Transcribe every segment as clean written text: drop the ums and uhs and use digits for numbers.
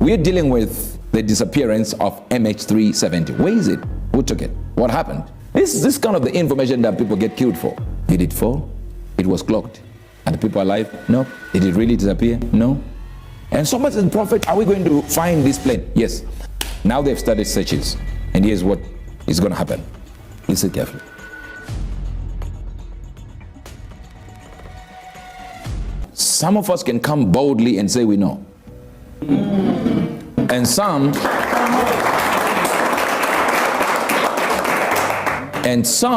We're dealing with the disappearance of MH370. Where is it? Who took it? What happened? This kind of the information that people get killed for. Did it fall? It was clocked. Are the people alive? No. Did it really disappear? No. And so much as prophet, are we going to find this plane? Yes. Now they've started searches. And here's what is going to happen. Listen carefully. Some of us can come boldly and say we know. And some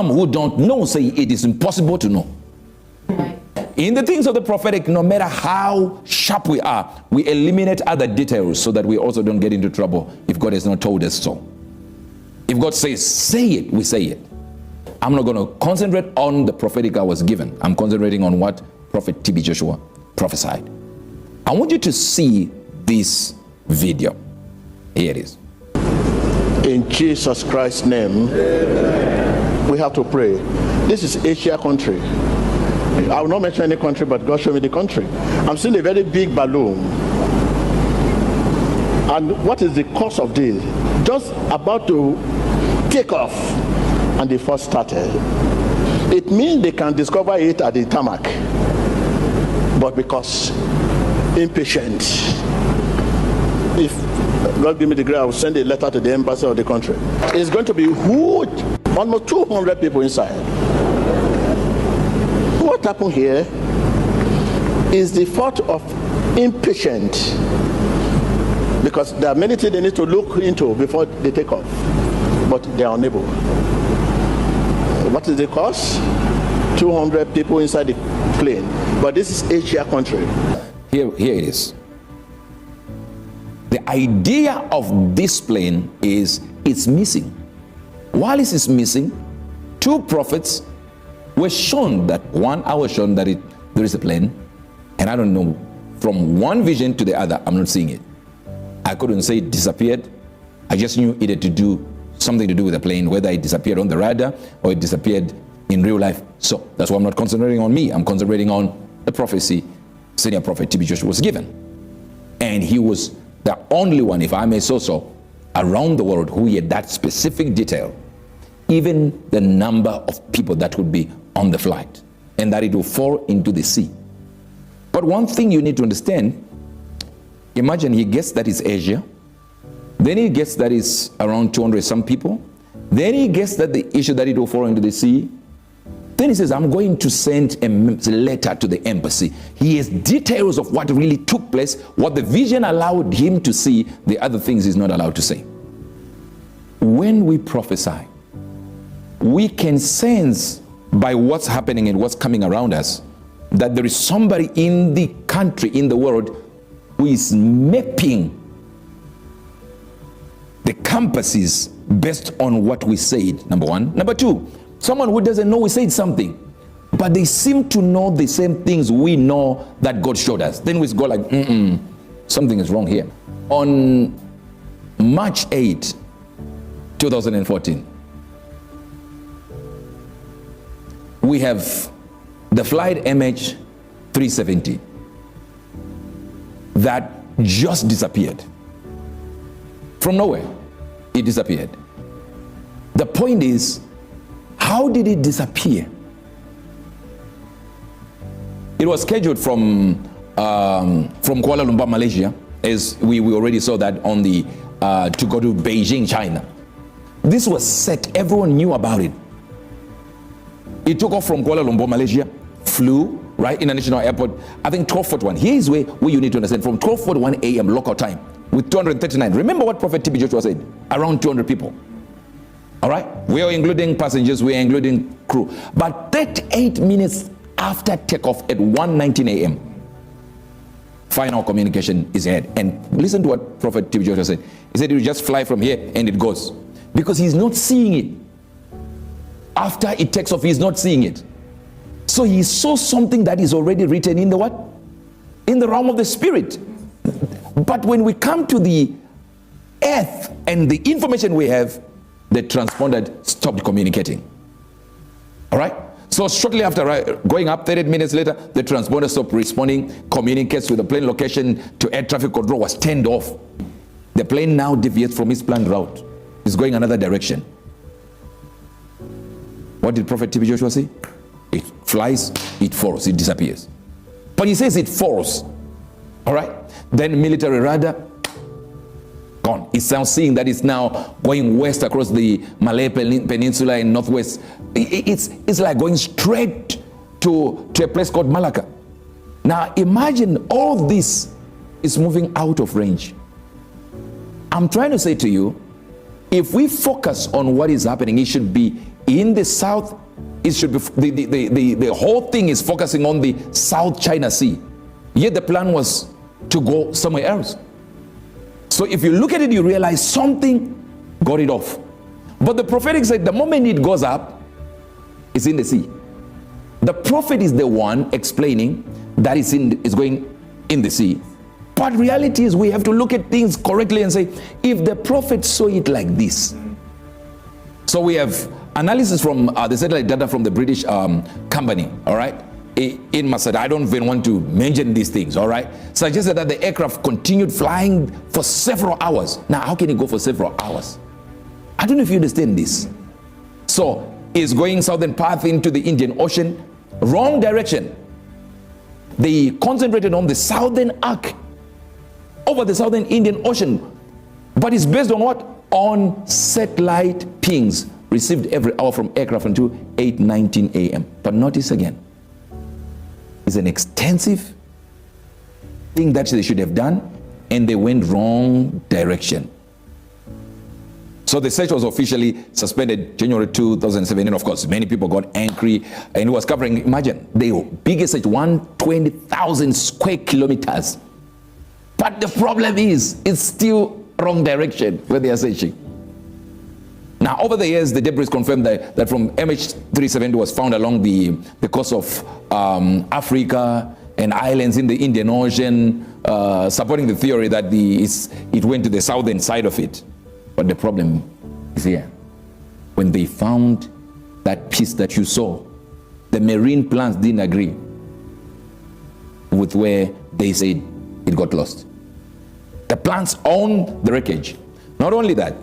who don't know say it is impossible to know. In the things of the prophetic, no matter how sharp we are, we eliminate other details so that we also don't get into trouble if God has not told us so. If God says, say it, we say it. I'm not going to concentrate on the prophetic I was given. I'm concentrating on what Prophet T.B. Joshua prophesied. I want you to see this video. Here it is. In Jesus Christ's name, we have to pray. This is Asia country. I will not mention any country, but God showed me the country. I'm seeing a very big balloon. And what is the cause of this? Just about to take off, and the first started. It means they can discover it at the tarmac, but because impatient. If God give me the grace, I will send a letter to the embassy of the country. It's going to be huge, almost 200 people inside. What happened here is the fault of impatient, because there are many things they need to look into before they take off, but they are unable. What is the cause? 200 people inside the plane, but this is Asia country. Here it is. The idea of this plane is it's missing. While it is missing, two prophets were shown that I was shown that there is a plane, and I don't know, from one vision to the other, I'm not seeing it. I couldn't say it disappeared. I just knew it had to do something to do with the plane, whether it disappeared on the radar or it disappeared in real life. So that's why I'm not concentrating on me. I'm concentrating on the prophecy senior prophet T.B. Joshua was given. And he was the only one, if I may say so, around the world who had that specific detail, even the number of people that would be on the flight, and that it will fall into the sea. But one thing you need to understand, imagine he gets that it's Asia, then he gets that it's around 200 some people, then he gets that the issue that it will fall into the sea, then he says, I'm going to send a letter to the embassy. He has details of what really took place, what the vision allowed him to see, the other things he's not allowed to say. When we prophesy, we can sense by what's happening and what's coming around us that there is somebody in the country, in the world, who is mapping the compasses based on what we said, number one. Number two, someone who doesn't know we said something, but they seem to know the same things we know that God showed us. Then we go like, something is wrong here. On March 8, 2014, we have the flight MH370 that just disappeared. From nowhere, it disappeared. The point is, how did it disappear? It was scheduled from Kuala Lumpur, Malaysia, as we already saw that on the to go to Beijing, China. This was set, everyone knew about it. It took off from Kuala Lumpur, Malaysia, flew right international airport, I think 12:41. Here is where you need to understand, from 12:41 a.m. local time with 239. Remember what Prophet T.B. Joshua said, around 200 people. All right, we are including passengers, we are including crew. But 38 minutes after takeoff at 1:19 a.m., final communication is ahead. And listen to what Prophet T.B. Joshua said. He said, you just fly from here and it goes. Because he's not seeing it. After it takes off, he's not seeing it. So he saw something that is already written in the what? In the realm of the spirit. But when we come to the earth and the information we have, the transponder stopped communicating. All right? So shortly after going up, 30 minutes later, the transponder stopped responding, communicates with the plane location to air traffic control, was turned off. plane now deviates from its planned route. It's going another direction. What did Prophet TB Joshua say? It flies, it falls, it disappears. But he says it falls. All right? Then military radar, gone. It's now seeing that it's now going west across the Malay Peninsula in northwest. It's like going straight to a place called Malacca. Now imagine all this is moving out of range. I'm trying to say to you, if we focus on what is happening, it should be in the south. It should be the whole thing is focusing on the South China Sea. Yet the plan was to go somewhere else. So if you look at it, you realize something got it off. But the prophetic said the moment it goes up, it's in the sea. The prophet is the one explaining that it's going in the sea. But reality is we have to look at things correctly and say, if the prophet saw it like this. So we have analysis from the satellite data from the British company, all right, in Masada. I don't even want to mention these things, all right, suggested that the aircraft continued flying for several hours. Now, how can it go for several hours? I don't know if you understand this. So it's going southern path into the Indian Ocean, wrong direction. They concentrated on the southern arc over the southern Indian Ocean, but it's based on what? On satellite pings received every hour from aircraft until 8:19 a.m. But notice again, it's an extensive thing that they should have done, and they went wrong direction. So the search was officially suspended January 2017. Of course, many people got angry, and it was covering, imagine, the biggest search, 120,000 square kilometers. But the problem is, it's still wrong direction where they are searching. Now, over the years, the debris confirmed that from MH370 was found along the coast of Africa and islands in the Indian Ocean, supporting the theory that it went to the southern side of it. But the problem is here. When they found that piece that you saw, the marine plans didn't agree with where they said it got lost. The plans own the wreckage. Not only that,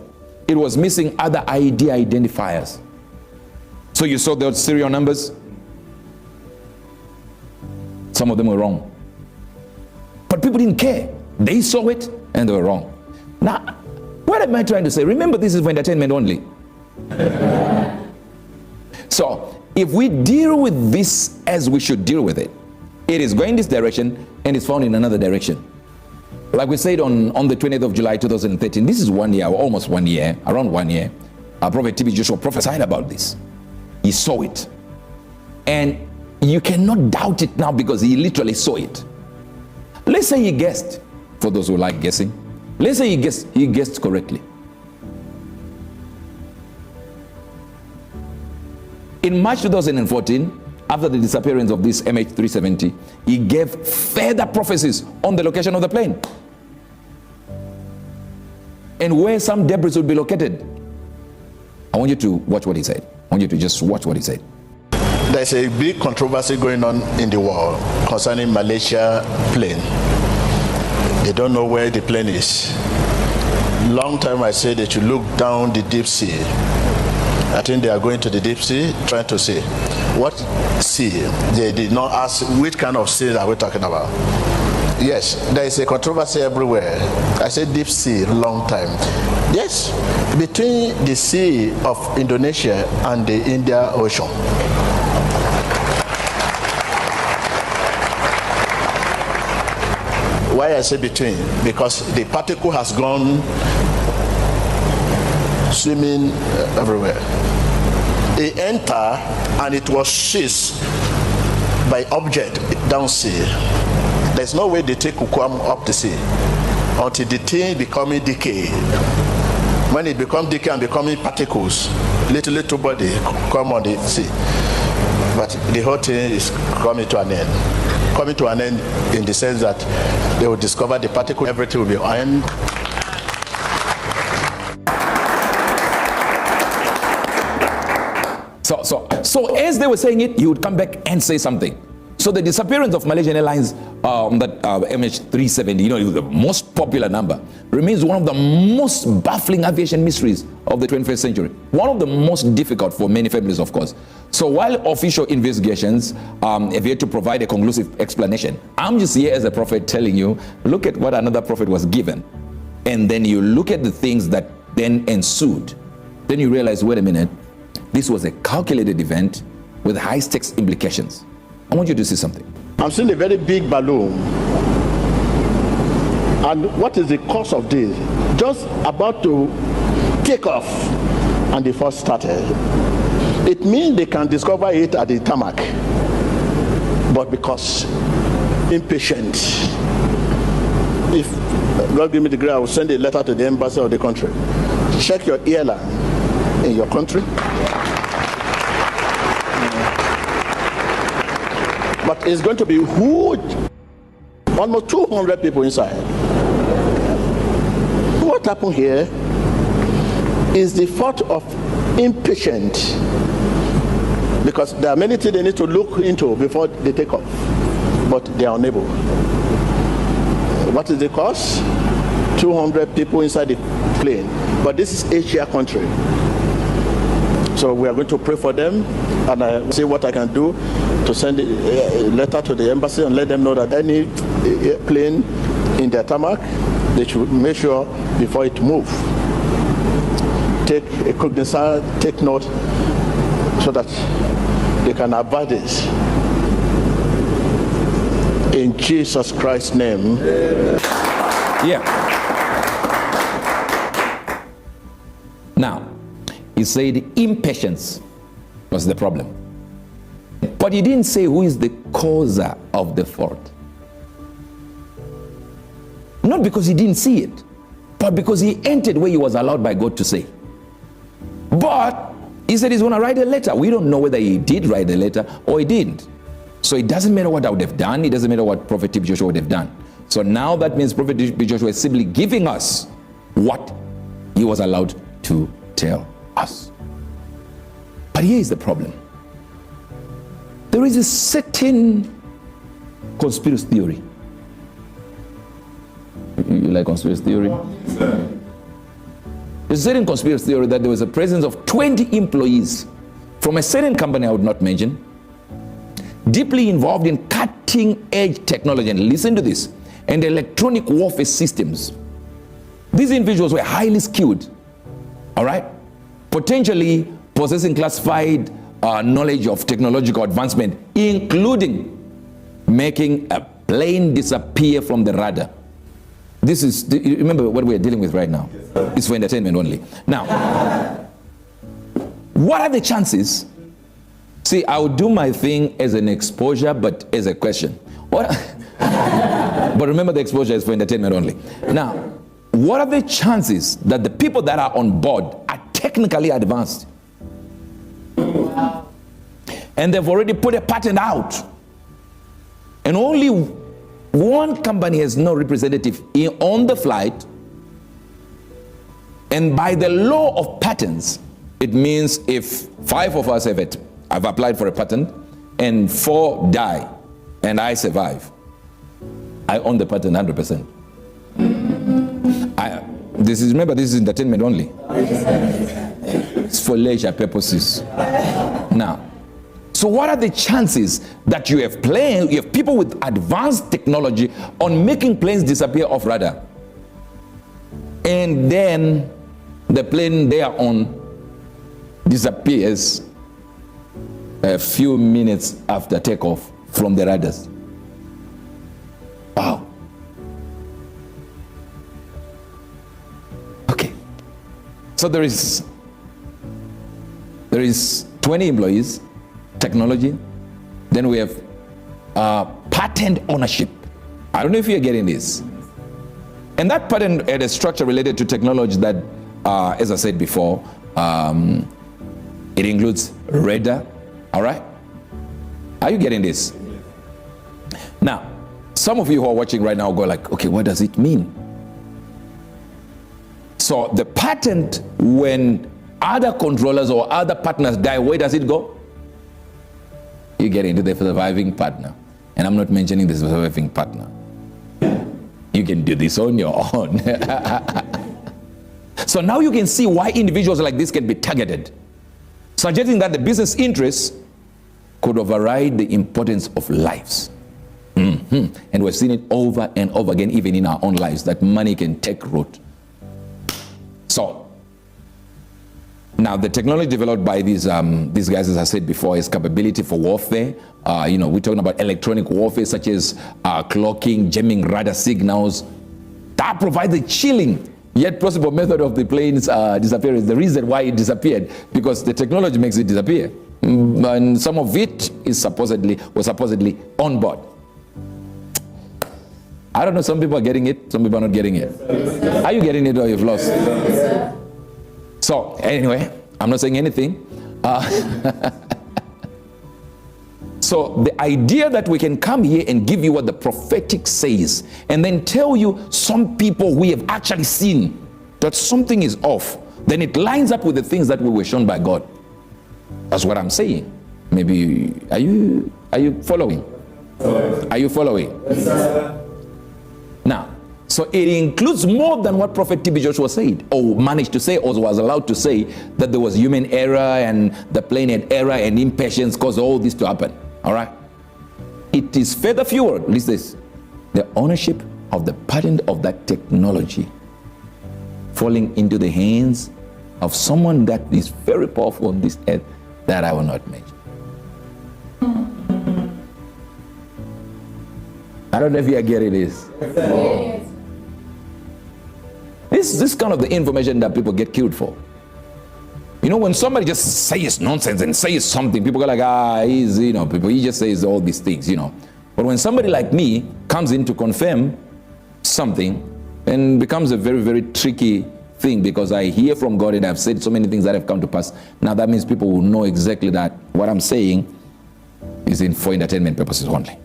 it was missing other ID identifiers. So you saw those serial numbers? Some of them were wrong. But people didn't care. They saw it and they were wrong. Now, what am I trying to say? Remember, this is for entertainment only. So, if we deal with this as we should deal with it, it is going this direction and it's found in another direction. Like we said on the 20th of July 2013, this is 1 year, or almost 1 year, around 1 year, our Prophet TB Joshua prophesied about this. He saw it. And you cannot doubt it now because he literally saw it. Let's say he guessed, for those who like guessing. Let's say he guessed correctly. In March 2014, after the disappearance of this MH370, he gave further prophecies on the location of the plane and where some debris would be located. I want you to watch what he said. I want you to just watch what he said. There's a big controversy going on in the world concerning Malaysia plane. They don't know where the plane is. Long time I said they should look down the deep sea. I think they are going to the deep sea, trying to see what sea. They did not ask which kind of sea are we talking about. Yes, there is a controversy everywhere. I said deep sea, long time. Yes, between the sea of Indonesia and the Indian Ocean. Why I say between? Because the particle has gone swimming everywhere. It entered and it was seized by object down sea. There's no way the thing could come up the sea until the thing becoming decay. When it becomes decay and becoming particles, little body come on the sea. But the whole thing is coming to an end. Coming to an end in the sense that they will discover the particle, everything will be iron. So as they were saying it, he would come back and say something. So the disappearance of Malaysian Airlines, that MH370, you know, the most popular number, remains one of the most baffling aviation mysteries of the 21st century. One of the most difficult for many families, of course. So while official investigations have yet to provide a conclusive explanation, I'm just here as a prophet telling you, look at what another prophet was given. And then you look at the things that then ensued. Then you realize, wait a minute, this was a calculated event with high stakes implications. I want you to see something. I'm seeing a very big balloon. And what is the cause of this? Just about to take off, and they first started. It means they can discover it at the tarmac, but because impatient. If God give me the grace, I will send a letter to the embassy of the country. Check your airline in your country. But it's going to be huge. Almost 200 people inside. What happened here is the fault of impatience, because there are many things they need to look into before they take off, but they are unable. What is the cause? 200 people inside the plane, but this is Asia country. So we are going to pray for them, and I see what I can do to send a letter to the embassy and let them know that any plane in their tarmac, they should make sure before it moves. Take a cognizance, take note, so that they can avoid this. In Jesus Christ's name. Yeah. Now, he said impatience was the problem. But he didn't say who is the causer of the fault. Not because he didn't see it, but because he entered where he was allowed by God to say. But he said he's going to write a letter. We don't know whether he did write a letter or he didn't. So it doesn't matter what I would have done. It doesn't matter what Prophet T.B. Joshua would have done. So now that means Prophet T.B. Joshua is simply giving us what he was allowed to tell us. But here is the problem. There is a certain conspiracy theory. You like conspiracy theory? There's a certain conspiracy theory that there was a presence of 20 employees from a certain company I would not mention, deeply involved in cutting-edge technology, and listen to this, and electronic warfare systems. These individuals were highly skilled, all right? Potentially possessing classified knowledge of technological advancement, including making a plane disappear from the radar. This is, remember what we're dealing with right now. It's for entertainment only. Now, what are the chances? See, I will do my thing as an exposure, but as a question. What? But remember, the exposure is for entertainment only. Now, what are the chances that the people that are on board are technically advanced? And they've already put a patent out. And only one company has no representative on the flight. And by the law of patents, it means if 5 of us have applied for a patent and 4 die and I survive, I own the patent 100%. Remember, this is entertainment only. It's for leisure purposes. Now, so what are the chances that you have people with advanced technology on making planes disappear off radar, and then the plane they are on disappears a few minutes after takeoff from the radars? Wow. Okay. So there is 20 employees, technology. Then we have patent ownership. I don't know if you're getting this. And that patent had a structure related to technology that, as I said before, it includes radar. All right? Are you getting this? Now, some of you who are watching right now go like, okay, what does it mean? So the patent, when other controllers or other partners die, where does it go? You get into the surviving partner. And I'm not mentioning the surviving partner. You can do this on your own. So now you can see why individuals like this can be targeted, suggesting that the business interests could override the importance of lives. And we've seen it over and over again, even in our own lives, that money can take root. So now the technology developed by these guys, as I said before, is capability for warfare. You know, we're talking about electronic warfare, such as clocking, jamming radar signals. That provides a chilling yet possible method of the plane's disappearance. The reason why it disappeared, because the technology makes it disappear. And some of it is supposedly on board. I don't know, some people are getting it, some people are not getting it. Are you getting it or you've lost? So anyway, I'm not saying anything. So the idea that we can come here and give you what the prophetic says, and then tell you some people we have actually seen that something is off, then it lines up with the things that we were shown by God. That's what I'm saying. Maybe, are you following? Are you following? Now, so it includes more than what Prophet TB Joshua said, or managed to say, or was allowed to say, that there was human error and the plane had error and impatience caused all this to happen. All right? It is further fueled, listen this, the ownership of the patent of that technology falling into the hands of someone that is very powerful on this earth that I will not mention. I don't know if you are getting this. This is kind of the information that people get killed for. You know, when somebody just says nonsense and says something, people go like, he's, you know, he just says all these things, you know. But when somebody like me comes in to confirm something, and becomes a very, very tricky thing, because I hear from God and I've said so many things that have come to pass. Now that means people will know exactly that what I'm saying is for entertainment purposes only.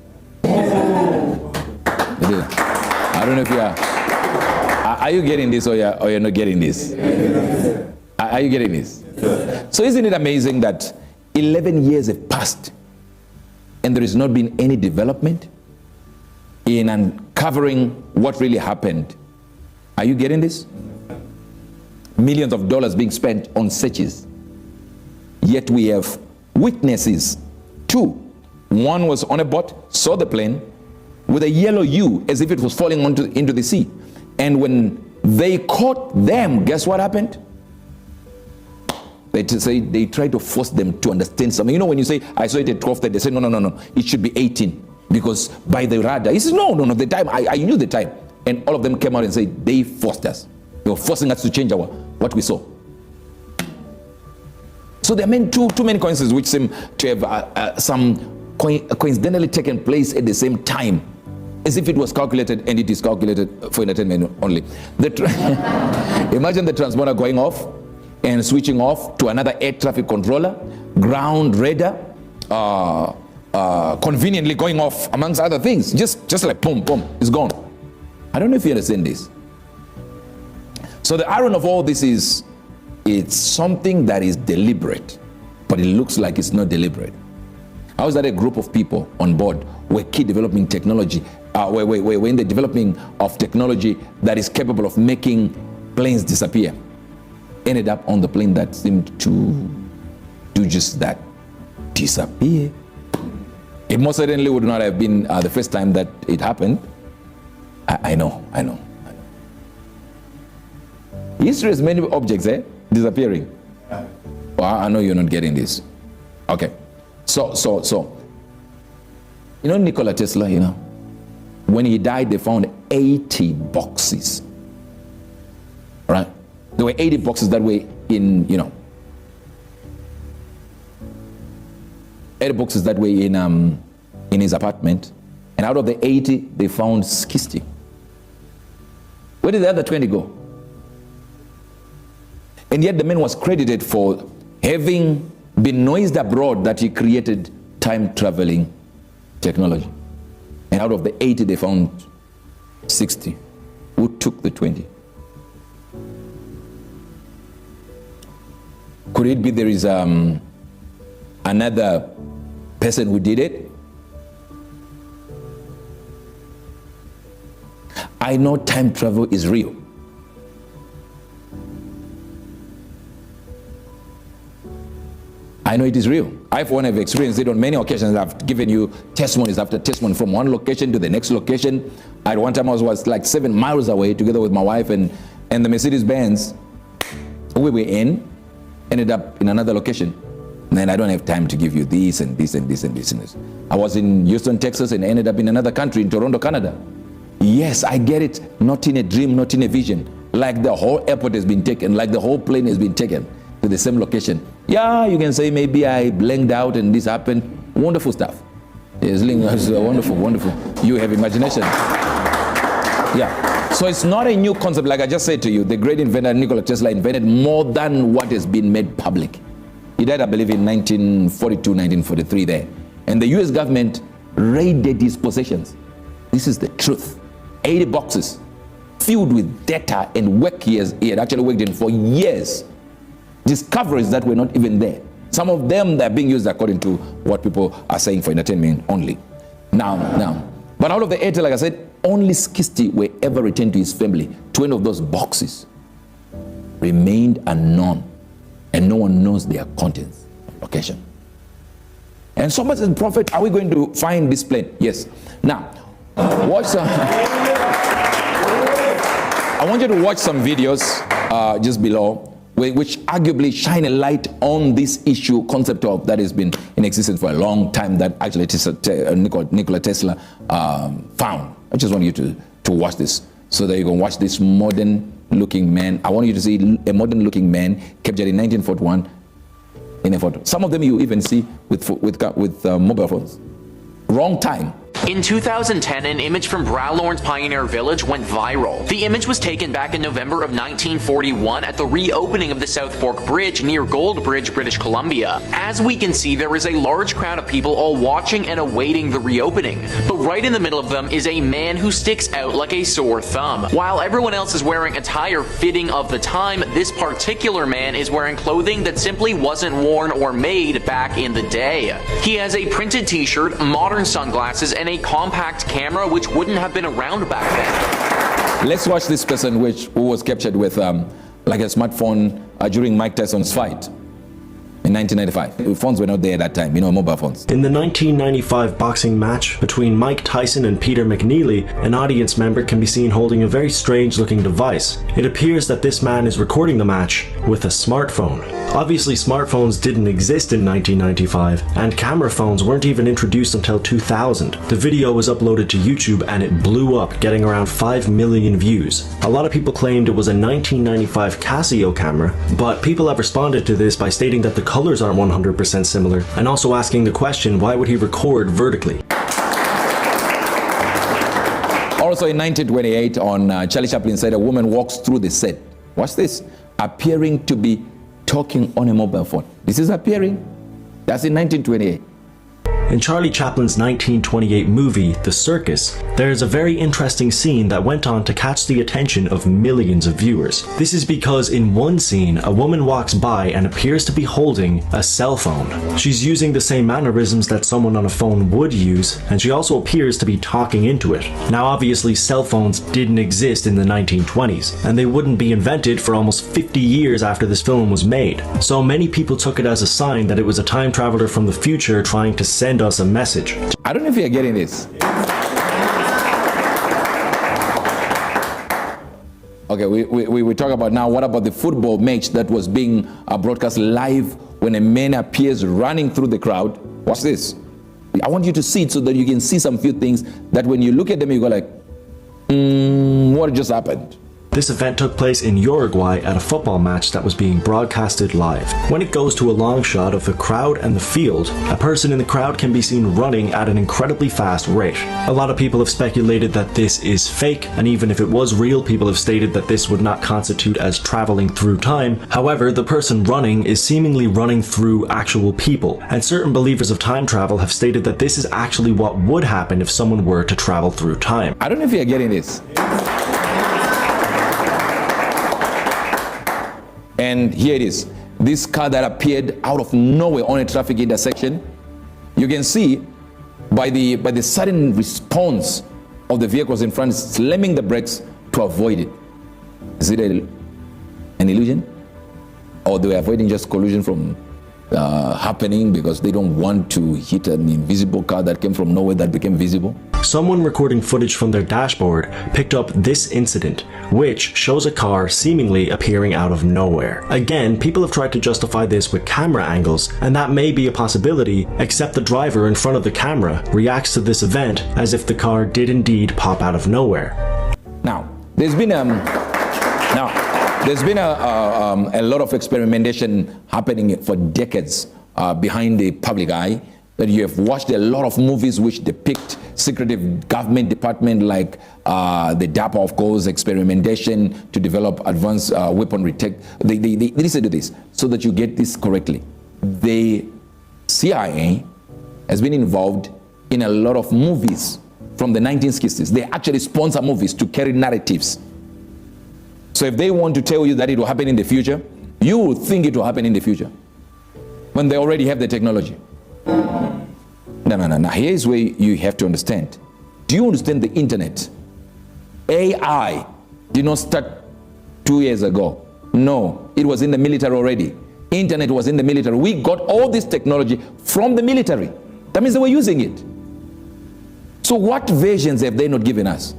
I don't know if you are you getting this or you're not getting this? Are you getting this? So isn't it amazing that 11 years have passed and there has not been any development in uncovering what really happened? Are you getting this? Millions of dollars being spent on searches. Yet we have witnesses, two. One was on a boat, saw the plane with a yellow U as if it was falling into the sea. And when they caught them, guess what happened? They tried to force them to understand something. You know, when you say, I saw it at 12:30, they say, no, it should be 18. Because by the radar, he says, no, the time, I knew the time. And all of them came out and said, they forced us. They were forcing us to change what we saw. So there are too many coincidences which seem to have coincidentally taken place at the same time, as if it was calculated, and it is calculated for entertainment only. Imagine the transponder going off and switching off to another air traffic controller, ground radar, conveniently going off amongst other things, just like boom, it's gone. I don't know if you understand this. So the irony of all this is, it's something that is deliberate, but it looks like it's not deliberate. How is that a group of people on board were key developing technology, we're in the developing of technology that is capable of making planes disappear, ended up on the plane that seemed to do just that, disappear. It most certainly would not have been the first time that it happened. I know. History has many objects disappearing. Well, I know you're not getting this. Okay. So, you know Nikola Tesla, you know, when he died, they found 80 boxes. Right? There were 80 boxes that were in, 80 boxes that were in his apartment. And out of the 80, they found 60. Where did the other 20 go? And yet the man was credited for having been noised abroad that he created time-traveling technology. And out of the 80, they found 60. Who took the 20? Could it be there is another person who did it? I know time travel is real. I know it is real. I've experienced it on many occasions. I've given you testimonies after testimony from one location to the next location. At one time I was like 7 miles away together with my wife and the Mercedes-Benz we were in ended up in another location. And then I don't have time to give you this and this and this and this and this. I was in Houston, Texas and ended up in another country, in Toronto, Canada. Yes, I get it. Not in a dream, not in a vision. Like the whole airport has been taken, like the whole plane has been taken to the same location. Yeah, you can say maybe I blanked out and this happened. Wonderful stuff. Yes, wonderful, wonderful. You have imagination. Yeah. So it's not a new concept. Like I just said to you, the great inventor Nikola Tesla invented more than what has been made public. He died, I believe, in 1942, 1943 there. And the US government raided his possessions. This is the truth. 80 boxes filled with data and work he had actually worked in for years. Discoveries that were not even there. Some of them that are being used according to what people are saying for entertainment only. Now. But out of the 80, like I said, only 60 were ever returned to his family. 20 of those boxes remained unknown, and no one knows their contents, location. And somebody says, Prophet, are we going to find this plane? Yes. Now, watch some. I want you to watch some videos just below, which arguably shine a light on this issue concept of that has been in existence for a long time that actually Nikola Tesla found. I just want you to watch this so that you can watch this modern looking man. I want you to see a modern looking man captured in 1941 in a photo. Some of them you even see with mobile phones. Wrong time. In 2010, an image from Browlorne's Pioneer Village went viral. The image was taken back in November of 1941 at the reopening of the South Fork Bridge near Goldbridge, British Columbia. As we can see, there is a large crowd of people all watching and awaiting the reopening. But right in the middle of them is a man who sticks out like a sore thumb. While everyone else is wearing attire fitting of the time, this particular man is wearing clothing that simply wasn't worn or made back in the day. He has a printed t-shirt, modern sunglasses, and a compact camera which wouldn't have been around back then. Let's watch this person who was captured with like a smartphone during Mike Tyson's fight in 1995. Phones were not there at that time, mobile phones. In the 1995 boxing match between Mike Tyson and Peter McNeely, an audience member can be seen holding a very strange looking device. It appears that this man is recording the match with a smartphone. Obviously, smartphones didn't exist in 1995, and camera phones weren't even introduced until 2000. The video was uploaded to YouTube and it blew up, getting around 5 million views. A lot of people claimed it was a 1995 Casio camera, but people have responded to this by stating that the colors aren't 100% similar, and also asking the question, why would he record vertically? Also in 1928, on Charlie Chaplin said, a woman walks through the set. Watch this. Appearing to be talking on a mobile phone. This is appearing. That's in 1928. In Charlie Chaplin's 1928 movie, The Circus, there is a very interesting scene that went on to catch the attention of millions of viewers. This is because in one scene, a woman walks by and appears to be holding a cell phone. She's using the same mannerisms that someone on a phone would use, and she also appears to be talking into it. Now obviously cell phones didn't exist in the 1920s, and they wouldn't be invented for almost 50 years after this film was made. So many people took it as a sign that it was a time traveler from the future trying to send us a message. I don't know if you're getting this. Okay, we talk about now, what about the football match that was being broadcast live when a man appears running through the crowd? Watch this. I want you to see it so that you can see some few things that when you look at them, you go like, what just happened? This event took place in Uruguay at a football match that was being broadcasted live. When it goes to a long shot of the crowd and the field, a person in the crowd can be seen running at an incredibly fast rate. A lot of people have speculated that this is fake, and even if it was real, people have stated that this would not constitute as traveling through time. However, the person running is seemingly running through actual people, and certain believers of time travel have stated that this is actually what would happen if someone were to travel through time. I don't know if you're getting this. And here it is. This car that appeared out of nowhere on a traffic intersection. You can see by the sudden response of the vehicles in front slamming the brakes to avoid it. Is it an illusion? Or they were avoiding just collision from happening because they don't want to hit an invisible car that came from nowhere that became visible? Someone recording footage from their dashboard picked up this incident, which shows a car seemingly appearing out of nowhere. Again, people have tried to justify this with camera angles, and that may be a possibility, except the driver in front of the camera reacts to this event as if the car did indeed pop out of nowhere. Now, there's been a lot of experimentation happening for decades behind the public eye. That you have watched a lot of movies which depict secretive government department like the DAPA, of course, experimentation to develop advanced weaponry tech. They listen to this so that you get this correctly. The CIA has been involved in a lot of movies from the 1960s. They actually sponsor movies to carry narratives. So if they want to tell you that it will happen in the future, you will think it will happen in the future when they already have the technology. No. Here's where you have to understand. Do you understand the internet? AI did not start 2 years ago. No, it was in the military already. Internet was in the military. We got all this technology from the military. That means they were using it. So what versions have they not given us?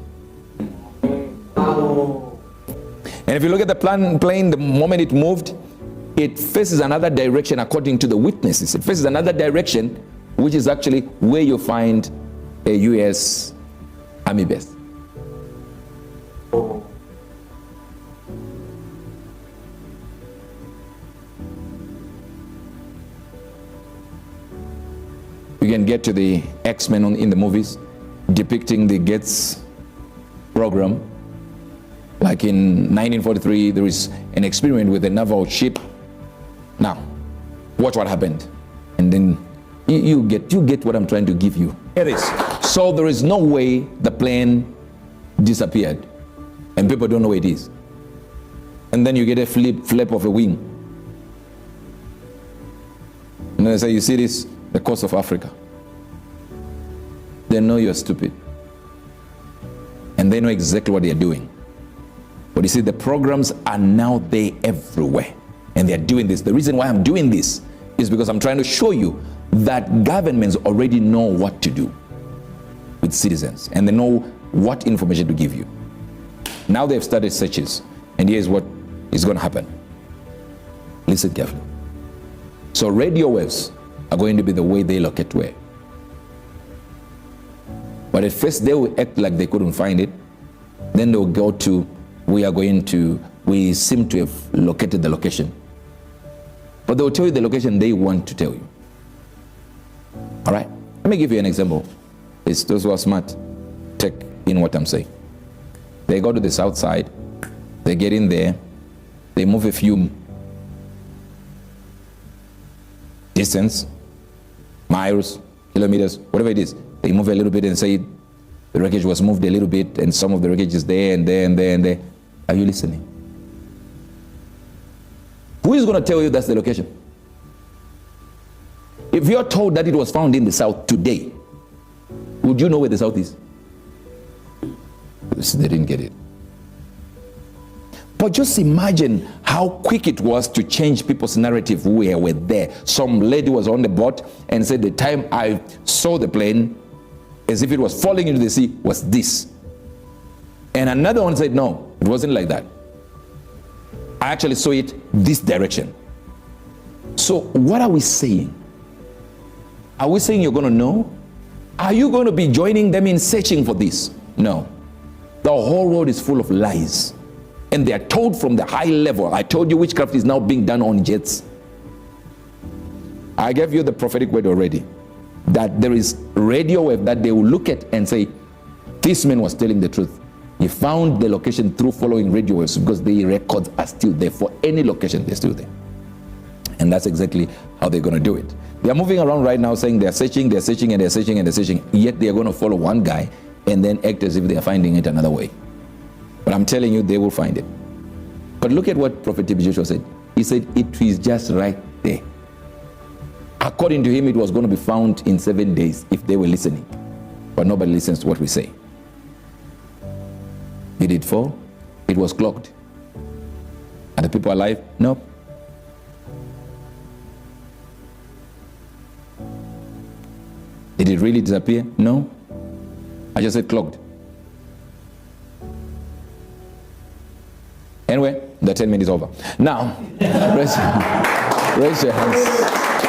And if you look at the plane, the moment it moved, it faces another direction according to the witnesses. It faces another direction, which is actually where you find a U.S. Army base. You can get to the X-Men in the movies, depicting the Gates program. Like in 1943, there is an experiment with a naval ship. Now, watch what happened. And then you get what I'm trying to give you. Here it is. So there is no way the plane disappeared. And people don't know where it is. And then you get a flap of a wing. And then I say, you see this? The coast of Africa. They know you're stupid. And they know exactly what they're doing. But you see, the programs are now there everywhere. And they're doing this. The reason why I'm doing this is because I'm trying to show you that governments already know what to do with citizens. And they know what information to give you. Now they've started searches. And here's what is going to happen. Listen carefully. So radio waves are going to be the way they locate where. But at first they will act like they couldn't find it. Then they'll go to, we seem to have located the location. But they'll tell you the location they want to tell you. All right? Let me give you an example. It's those who are smart, take in what I'm saying. They go to the south side, they get in there, they move a few distance, miles, kilometers, whatever it is. They move a little bit and say the wreckage was moved a little bit and some of the wreckage is there and there and there and there. Are you listening? Who is going to tell you that's the location? If you're told that it was found in the south today, would you know where the south is? They didn't get it. But just imagine how quick it was to change people's narrative who were there. Some lady was on the boat and said the time I saw the plane, as if it was falling into the sea, was this. And another one said, no, it wasn't like that. I actually saw it this direction. So what are we saying? Are we saying you're going to know? Are you going to be joining them in searching for this? No. The whole world is full of lies. And they are told from the high level. I told you witchcraft is now being done on jets. I gave you the prophetic word already. That there is radio wave that they will look at and say, this man was telling the truth. He found the location through following radio waves because the records are still there. For any location, they're still there. And that's exactly how they're going to do it. They are moving around right now saying they're searching, and they're searching, and they're searching. Yet they are going to follow one guy and then act as if they are finding it another way. But I'm telling you, they will find it. But look at what Prophet Joshua said. He said, it is just right there. According to him, it was going to be found in 7 days if they were listening. But nobody listens to what we say. Did it fall? It was clogged. Are the people alive? No. Did it really disappear? No. I just said clogged. Anyway, the 10 minutes is over. Now, raise your hands.